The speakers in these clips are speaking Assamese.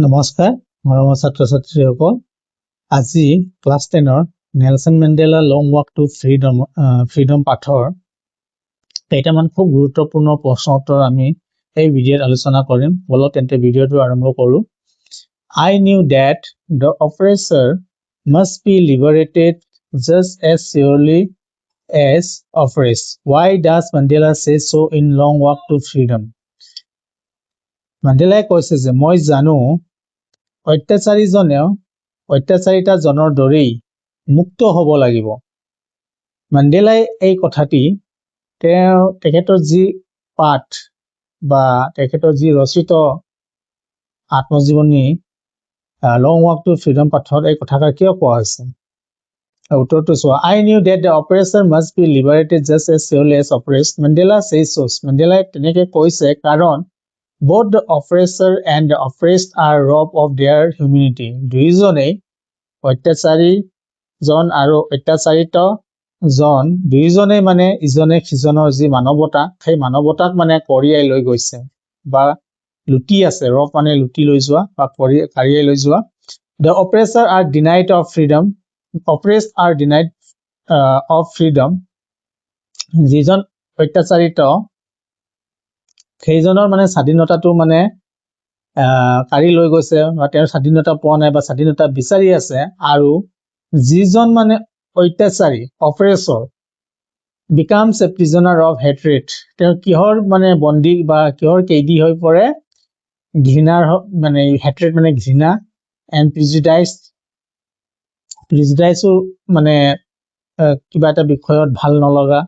নমস্কাৰ মৰমৰ ছাত্ৰ ছাত্ৰীসকল আজি class 10 Nelson Mandela long walk to freedom পাঠৰ কেইটামান খুব গুৰুত্বপূৰ্ণ প্ৰশ্ন উত্তৰ আমি এই ভিডিঅ'ত আলোচনা কৰিম বলক তেন্তে ভিডিঅ'টো আৰম্ভ কৰো I knew that the oppressor must be liberated just as surely as oppressed. Why does Mandela say so in Long Walk to Freedom? Mandela কৈছে যে মই জানো অত্যাচাৰীটা জনৰ দৰেই মুক্ত হ'ব লাগিব মাণ্ডেলাই এই কথাটি তেখেতৰ যি পাঠ বা তেখেতৰ যি ৰচিত আত্মজীৱনী লং ৱাক টু ফ্ৰীডম পাঠত এই কথাষাৰ কিয় কোৱা হৈছে উত্তৰটো চোৱা I knew that the oppressor must be liberated just as surely as oppressed. Mandela says so. মাণ্ডেলাই তেনেকৈ কৈছে কাৰণ both the oppressor and the oppressed are robbed of their humanity. দুইজনেই অত্যাচাৰী জন আৰু অত্যাচাৰিত জন দুইজনেই মানে ইজনে সিজনৰ যি মানৱতা সেই মানৱতাক মানে কঢ়িয়াই লৈ গৈছে বা লুটি আছে ৰব মানে লুটি লৈ যোৱা বা কাঢ়িয়াই লৈ যোৱা The oppressor are denied of freedom. Oppressed are denied of freedom. যিজন অত্যাচাৰিত সেইজনৰ মানে স্বাধীনতাটো মানে কাঢ়ি লৈ গৈছে বা তেওঁৰ স্বাধীনতা পোৱা নাই বা স্বাধীনতা বিচাৰি আছে আৰু যিজন মানে অত্যাচাৰী অপ্ৰেছৰ becomes a prisoner of hatred. তেওঁ কিহৰ মানে বন্দী বা কিহৰ কেইদি হৈ পৰে ঘৃণাৰ মানে hatred মানে ঘৃণা and prejudice মানে কিবা এটা বিষয়ত ভাল নলগা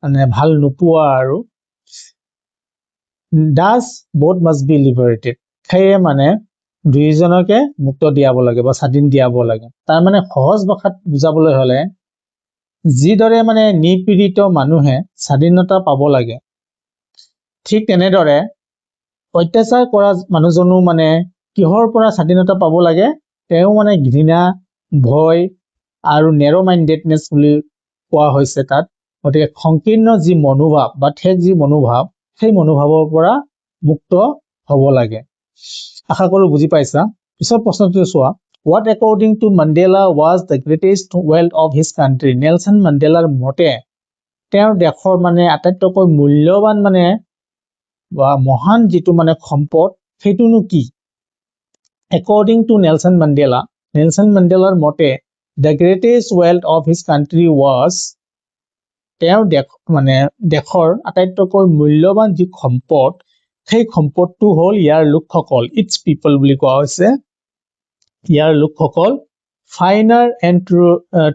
মানে ভাল নোপোৱা আৰু Thus both must be liberated. সেয়ে মানে দুইজনকে মুক্ত দিয়াব লাগে বা স্বাধীন দিয়াব লাগে তাৰ মানে সহজ ভাষাত বুজাবলৈ হলে যিদৰে মানে নিপীড়িত মানুহে স্বাধীনতা পাব লাগে ঠিক তেনেদৰে অত্যাচাৰ কৰা মানুহজনো মানে কিহৰ পৰা স্বাধীনতা পাব লাগে তেওঁ মানে ঘৃণা ভয় আৰু নেৰো মাইণ্ডেডনেছ বুলি কোৱা হৈছে তাত গতিকে সংকীৰ্ণ যি মনোভাৱ বা ঠেক যি মনোভাৱ সেই মনোভাৱৰ পৰা মুক্ত হ'ব লাগে আশা কৰো বুজি পাইছা পিছৰ প্ৰশ্নটো চোৱা What according to Mandela was the greatest wealth of his country? Nelson মেণ্ডেলাৰ মতে তেওঁৰ দেশৰ মানে আটাইতকৈ মূল্যৱান মানে বা মহান যিটো মানে সম্পদ সেইটোনো কি According to নেলসন মেণ্ডেলাৰ মতে the greatest wealth of his country was তেওঁৰ মানে দেশৰ আটাইতকৈ মূল্যৱান যি সম্পদ সেই সম্পদটো হ'ল ইয়াৰ লোকসকল ইটস পিপল বুলি কোৱা হৈছে ইয়াৰ লোকসকল finer and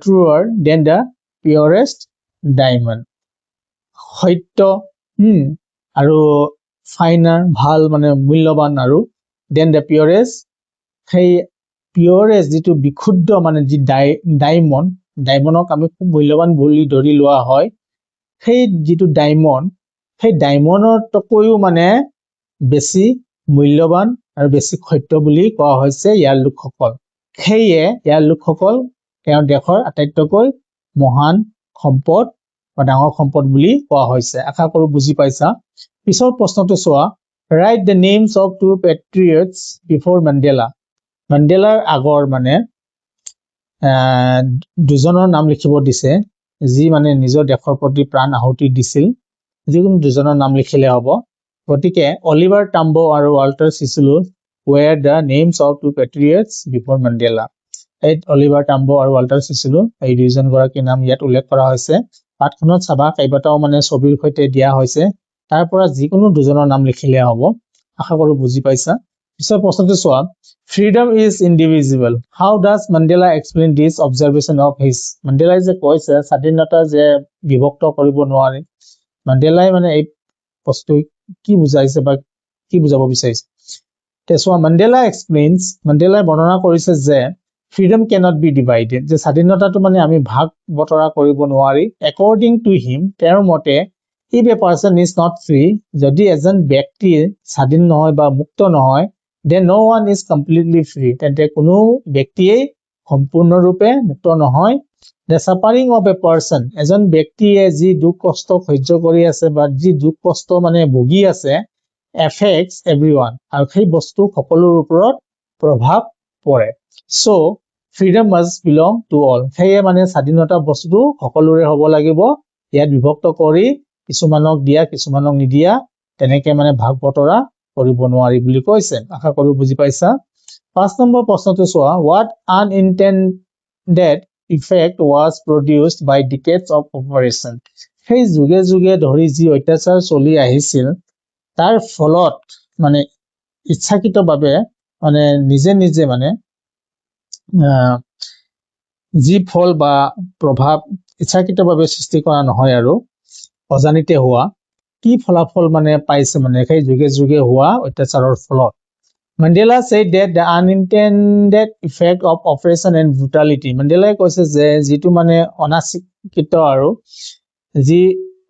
truer than the purest diamond সত্য আৰু ফাইনাৰ ভাল মানে মূল্যৱান আৰু than the purest সেই purest যিটো বিশুদ্ধ মানে যি ডায়মণ্ডক আমি খুব মূল্যৱান বুলি ধৰি লোৱা হয় সেই যিটো ডায়মণ্ড সেই ডায়মণ্ডতকৈও মানে বেছি মূল্যৱান আৰু বেছি সত্য বুলি কোৱা হৈছে ইয়াৰ লোকসকল সেয়ে ইয়াৰ লোকসকল তেওঁৰ দেশৰ আটাইতকৈ মহান সম্পদ বা ডাঙৰ সম্পদ বুলি কোৱা হৈছে আশা কৰো বুজি পাইছা পিছৰ প্ৰশ্নটো চোৱা Write the names of two patriots before Mandela. মাণ্ডেলাৰ আগৰ মানে দুজনৰ নাম লিখিব দিছে যি মানে নিজৰ দেশৰ প্ৰতি প্ৰাণ আহুতি দিছিল যিকোনো দুজনৰ নাম লিখিলে হ'ব গতিকে অলিভাৰ টাম্বো আৰু Walter Sisulu were the names of two patriots before Mandela. এই অলিভাৰ টাম্বো আৰু ৱাল্টাৰ চিচুলু এই দুইজন গৰাকীৰ নাম ইয়াত উল্লেখ কৰা হৈছে পাঠখনত চাবা কেইবাটাও মানে ছবিৰ সৈতে দিয়া হৈছে তাৰ পৰা যিকোনো দুজনৰ নাম লিখিলে হ'ব আশা কৰো বুজি পাইছা পিছৰ প্ৰশ্নটো চোৱা Freedom is indivisible. How does Mandela explain this observation of his? Mandela যে কৈছে স্বাধীনতা যে বিভক্ত কৰিব নোৱাৰে মাণ্ডেলাই মানে এই বস্তু কি বুজাইছে বা কি বুজাব বিচাৰিছে তেছোৱা মাণ্ডেলাই বৰ্ণনা কৰিছে যে freedom cannot be divided যে স্বাধীনতাটো মানে আমি ভাগ বতৰা কৰিব নোৱাৰি according to him তেওঁৰ মতে if a person is not free যদি এজন ব্যক্তি স্বাধীন নহয় বা মুক্ত নহয় then no one is completely free তেন্তে কোনো ব্যক্তিয়ে সম্পূৰ্ণৰূপে মুক্ত নহয় the suffering of a person এজন ব্যক্তিয়ে যি দুখ কষ্ট সহ্য কৰি আছে বা যি দুখ কষ্ট মানে ভুগি আছে affects everyone আৰু সেই বস্তু সকলোৰ ওপৰত প্ৰভাৱ পৰে so freedom must belong to all সেয়ে মানে স্বাধীনতা বস্তুটো সকলোৰে হ'ব লাগিব ইয়াত বিভক্ত কৰি কিছুমানক দিয়া কিছুমানক নিদিয়া তেনেকে মানে ভাগ বতৰা কৰিব নোৱাৰি বুলি কৈছে আশা কৰো বুজি পাইছা 5 নম্বৰ প্ৰশ্নটো চোৱা what unintended effect was produced by decades of operation সেই যুগে যুগে ধৰি যি অত্যাচাৰ চলি আহিছিল তাৰ ফলত মানে ইচ্ছাকৃতভাৱে মানে নিজে নিজে মানে যি ফল বা প্ৰভাৱ ইচ্ছাকৃতভাৱে সৃষ্টি কৰা নহয় আৰু অজানিতে হোৱা কি ফলাফল মানে পাইছে মানে সেই যুগে যুগে হোৱা অত্যাচাৰৰ ফলত Mandela said that the unintended effect of oppression and brutality Mandela কৈছে যে যিটো মানে অনাচিকৃত আৰু যি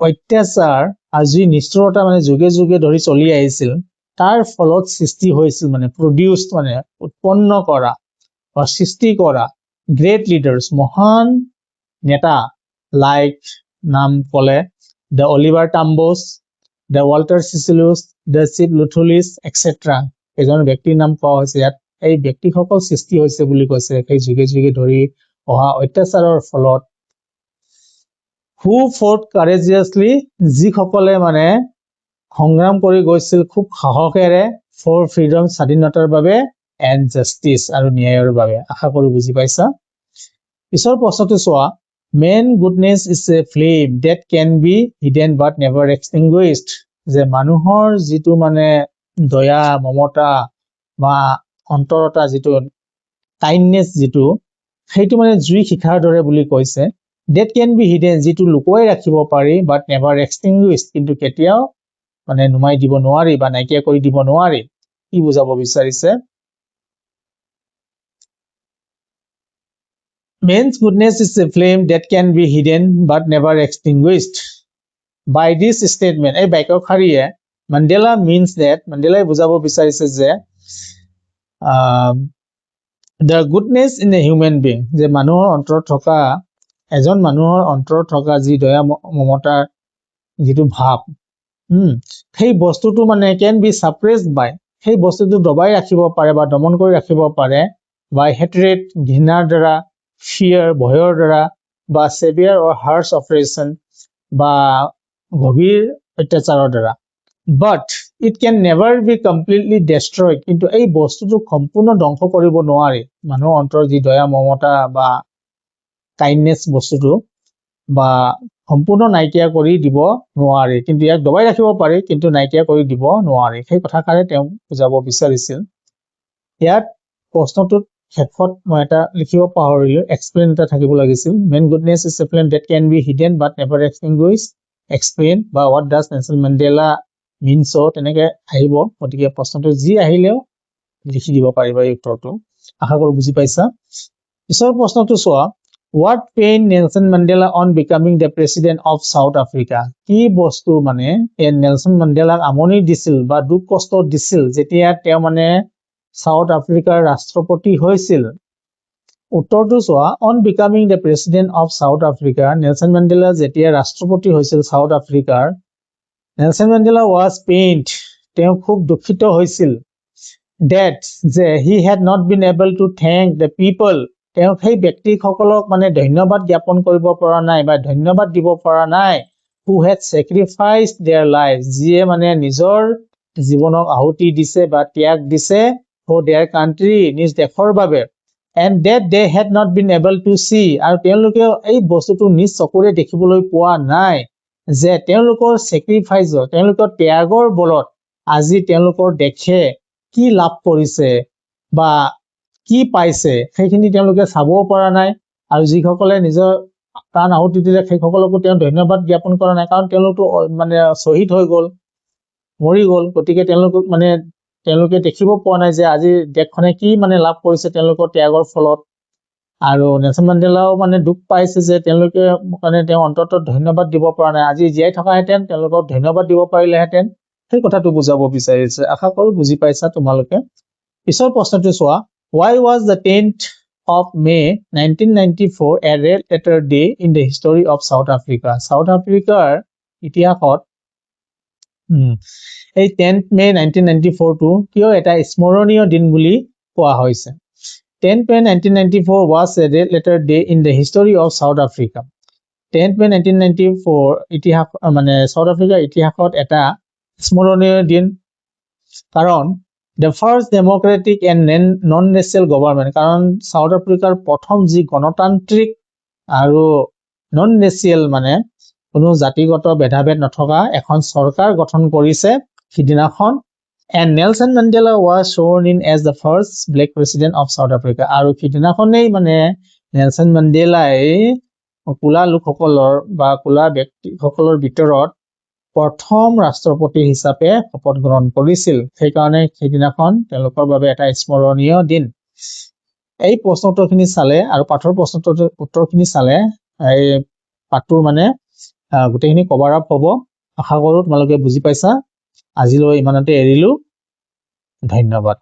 অত্যাচাৰ আৰু যি নিষ্ঠুৰতা মানে যুগে যুগে ধৰি চলি আহিছিল তাৰ ফলত সৃষ্টি হৈছিল মানে প্ৰডিউসড মানে উৎপন্ন কৰা বা সৃষ্টি কৰা গ্ৰেট লিডাৰ্স মহান নেতা লাইক নাম কলে the Oliver Tambos the Walter Cicilus the Sid Lutulis etc এজন ব্যক্তিৰ নাম কোৱা হৈছে ইয়াত এই ব্যক্তিসকল সৃষ্টি হৈছে বুলি কৈছে এই যুগে যুগে ধৰি অহা অত্যাচাৰৰ ফলত who fought courageously যিসকলে মানে সংগ্ৰাম কৰি গৈছিল খুব সাহসেৰে for freedom স্বাধীনতাৰ বাবে and justice আৰু ন্যায়ৰ বাবে আশা কৰো বুজি পাইছা পিছৰ প্ৰশ্নটো চোৱা man goodness is a flame that can be hidden but never extinguished যে মানুহৰ যিটো মানে দয়া মমতা বা অন্তৰতা যিটো কাইন্ডনেছ যিটো সেইটো মানে জুই শিখাৰ দৰে বুলি কৈছে that can be hidden যিটো লুকুৱাই ৰাখিব পাৰি but never extinguished কিন্তু কেতিয়াও মানে নুমাই দিব নোৱাৰি বা নাইকিয়া কৰি দিব নোৱাৰি কি বুজাব বিচাৰিছে Man's goodness is a flame that can be hidden but never extinguished. By this statement, এই বাক্যশাৰীয়ে Mandela means that Mandela বুজাব বিচাৰিছে যে the goodness in a human being যে মানুহৰ অন্তৰত থকা এজন মানুহৰ অন্তৰত থকা যি দয়া মমতাৰ যিটো ভাব সেই বস্তুটো মানে can be suppressed by সেই বস্তুটো দবাই ৰাখিব পাৰে বা দমন কৰি ৰাখিব পাৰে by hatred ঘৃণাৰ দ্বাৰা fear ভয়ৰ দ্বাৰা বা severe or harsh oppression বা গভীৰ অত্যাচাৰৰ দ্বাৰা but it can never be completely destroyed কিন্তু এই বস্তুটো সম্পূৰ্ণ ধ্বংস কৰিব নোৱাৰি মানুহৰ অন্তৰৰ যি দয়া মমতা বা কাইন্ডনেছ বস্তুটো বা সম্পূৰ্ণ নাইকিয়া কৰি দিব নোৱাৰি কিন্তু ইয়াক দবাই ৰাখিব পাৰি কিন্তু নাইকিয়া কৰি দিব নোৱাৰি সেই কথাকাৰে তেওঁ বুজাব বিচাৰিছিল ইয়াত প্ৰশ্নটোত শেষত মই এটা লিখিব পাহৰিলো এক্সপ্লেইন এটা থাকিব লাগিছিল man goodness is a flame that can be hidden but never extinguished explain বা what does Nelson Mandela mean so তেনেকে আহিব গতিকে প্ৰশ্নটো যি আহিলেও লিখি দিব পাৰিবা এই উত্তৰটো আশা কৰো বুজি পাইছা পিছৰ প্ৰশ্নটো চোৱা what pain Nelson Mandela on becoming the president of South Africa কি বস্তু মানে নেলসন মান্ডেলাক আমনি দিছিল বা দুখ কষ্ট দিছিল যেতিয়া তেওঁ মানে সাউথ আফ্ৰিকাৰ ৰাষ্ট্ৰপতি হৈছিল উত্তৰটো চোৱা on becoming the president of South Africa Nelson Mandela যেতিয়া ৰাষ্ট্ৰপতি হৈছিল সাউথ আফ্ৰিকাৰ নেলসন মান্ডেলা was pained তেওঁ খুব দুখিত হৈছিল that যে he had not been able to thank the people তেওঁ সেই ব্যক্তিসকলক মানে ধন্যবাদ জ্ঞাপন কৰিব পৰা নাই বা ধন্যবাদ দিব পৰা নাই who had sacrificed their lives যিয়ে মানে নিজৰ জীৱনক আহুতি দিছে বা ত্যাগ দিছে for their country নিজ দেশৰ বাবে and that they had not been able to see আৰু তেওঁলোকে এই বস্তুটো নিজ চকুৰে দেখিবলৈ পোৱা নাই যে তেওঁলোকৰ sacrifice তেওঁলোকৰ ত্যাগৰ বলত আজি তেওঁলোকৰ দেখে কি লাভ কৰিছে বা কি পাইছে সেইখিনি তেওঁলোকে চাবও পৰা নাই আৰু যিসকলে নিজৰ প্ৰাণ আহুতি দিলে সেইসকলকো তেওঁ ধন্যবাদ জ্ঞাপন কৰা নাই কাৰণ তেওঁলোকটো মানে শহীদ হৈ গ'ল মৰি গ'ল গতিকে তেওঁলোকে দেখিব পোৱা নাই যে আজি দেশখনে কি মানে লাভ কৰিছে তেওঁলোকৰ ত্যাগৰ ফলত আৰু নেলসন মান্ডেলাও মানে দুখ পাইছে যে তেওঁলোকে মানে তেওঁ অন্তৰত ধন্যবাদ দিব পৰা নাই আজি জীয়াই থকাহেঁতেন তেওঁলোকক ধন্যবাদ দিব পাৰিলেহেঁতেন সেই কথাটো বুজাব বিচাৰিছে আশা কৰো বুজি পাইছা তোমালোকে পিছৰ প্ৰশ্নটো চোৱা why was the 10th of May 1994 a red letter day in the history of South Africa South Africa ইতিহাসত এই 10th May 1994 টো কিয় এটা স্মৰণীয় দিন বুলি কোৱা হৈছে 10th May 1994 was a red letter day in the history of South Africa 10th May 1994 ইতিহাস মানে সাউথ আফ্ৰিকাৰ ইতিহাসত এটা স্মৰণীয় দিন কাৰণ the first democratic and non-racial government কাৰণ সাউথ আফ্ৰিকাৰ প্ৰথম যি গণতান্ত্ৰিক আৰু non-racial মানে কোনো জাতিগত ভেদাভেদ নথকা এখন চৰকাৰ গঠন কৰিছে সিদিনাখন and Nelson Mandela was sworn in as the first black president of South Africa আৰু সিদিনাখনেই মানে নেলসন মেণ্ডেলাই কোলা লোকসকলৰ বা কোলা ব্যক্তিসকলৰ ভিতৰত প্ৰথম ৰাষ্ট্ৰপতি হিচাপে শপত গ্ৰহণ কৰিছিল সেইকাৰণে সিদিনাখন তেওঁলোকৰ বাবে এটা স্মৰণীয় দিন এই প্ৰশ্নোত্তৰখিনি চালে আৰু পাঠৰ উত্তৰখিনি চালে এই পাঠটোৰ মানে গোটেইখিনি কভাৰ আপ হ'ব আশা কৰোঁ তোমালোকে বুজি পাইছা আজিলৈ ইমানতে এৰিলো ধন্যবাদ